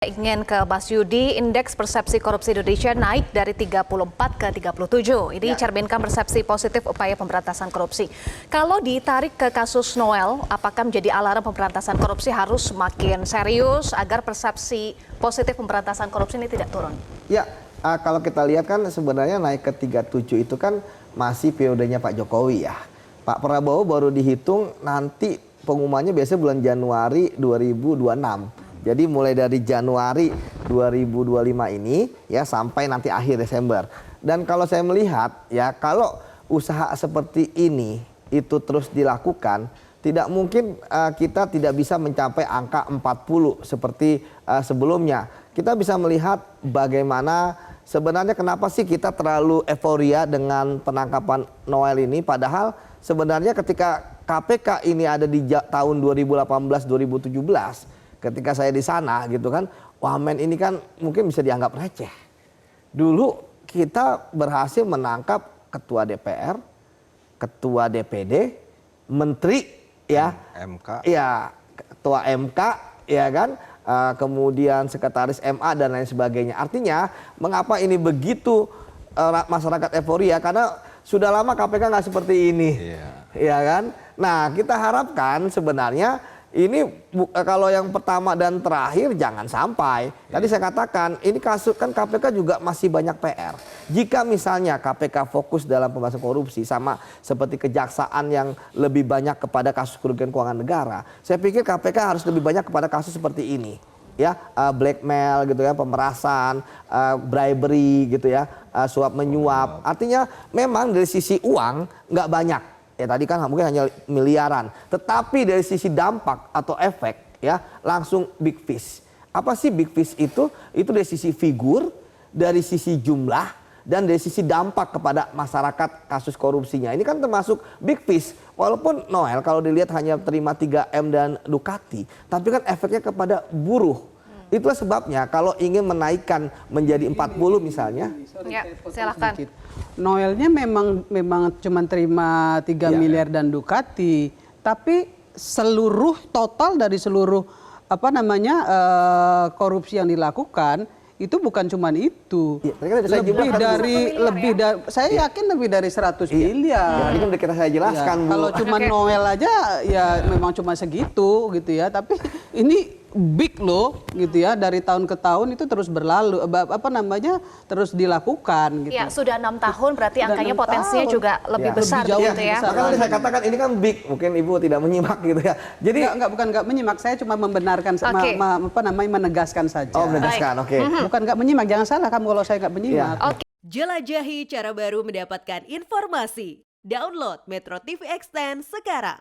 Ingin ke Mas Yudi, indeks persepsi korupsi Indonesia naik dari 34 ke 37. Ini cerminkan persepsi positif upaya pemberantasan korupsi. Kalau ditarik ke kasus Noel, apakah menjadi alarm pemberantasan korupsi harus semakin serius agar persepsi positif pemberantasan korupsi ini tidak turun? Ya, kalau kita lihat kan sebenarnya naik ke 37 itu kan masih periodenya Pak Jokowi ya. Pak Prabowo baru dihitung nanti pengumumannya biasanya bulan Januari 2026. Jadi mulai dari Januari 2025 ini ya sampai nanti akhir Desember. Dan kalau saya melihat ya kalau usaha seperti ini itu terus dilakukan, tidak mungkin kita tidak bisa mencapai angka 40 seperti sebelumnya. Kita bisa melihat bagaimana sebenarnya kenapa sih kita terlalu euforia dengan penangkapan Noel ini, padahal sebenarnya ketika KPK ini ada di tahun 2018-2017, ketika saya di sana gitu kan, wamen ini kan mungkin bisa dianggap receh. Dulu kita berhasil menangkap ketua DPR, ketua DPD, menteri ya, MK, ya ketua MK ya kan, kemudian sekretaris MA dan lain sebagainya. Artinya mengapa ini begitu masyarakat euforia, karena sudah lama KPK nggak seperti ini, ya kan. Nah kita harapkan sebenarnya ini kalau yang pertama dan terakhir jangan sampai. Tadi saya katakan ini kasus kan KPK juga masih banyak PR. Jika misalnya KPK fokus dalam pemberantasan korupsi sama seperti kejaksaan yang lebih banyak kepada kasus kerugian keuangan negara, saya pikir KPK harus lebih banyak kepada kasus seperti ini. Ya, blackmail gitu ya, pemerasan, bribery gitu ya, suap menyuap. Artinya memang dari sisi uang nggak banyak. Ya tadi kan mungkin hanya miliaran, tetapi dari sisi dampak atau efek ya langsung big fish. Apa sih big fish itu? Itu dari sisi figur, dari sisi jumlah, dan dari sisi dampak kepada masyarakat kasus korupsinya. Ini kan termasuk big fish. Walaupun Noel kalau dilihat hanya terima 3M dan Ducati, tapi kan efeknya kepada buruh. Itulah sebabnya kalau ingin menaikkan menjadi 40 misalnya. Ya, silakan. Noelnya memang cuma terima 3 miliar dan Ducati, tapi seluruh total dari seluruh korupsi yang dilakukan itu bukan cuma itu. Lebih dari saya yakin lebih dari 100 miliar. Ya, tadi kan udah saya jelaskan, Bu. Kalau cuma Noel aja ya memang cuma segitu gitu ya, tapi ini big loh gitu ya, dari tahun ke tahun itu terus berlalu terus dilakukan gitu. Ya sudah 6 tahun berarti angkanya potensinya juga lebih besar gitu ya. Makanya saya katakan ini kan big, mungkin Ibu tidak menyimak gitu ya. Jadi bukan nggak menyimak, saya cuma membenarkan menegaskan saja. Oh, menegaskan, oke. Bukan nggak menyimak, jangan salah kamu kalau saya nggak menyimak. Jelajahi cara baru mendapatkan informasi. Download Metro TV Extend sekarang.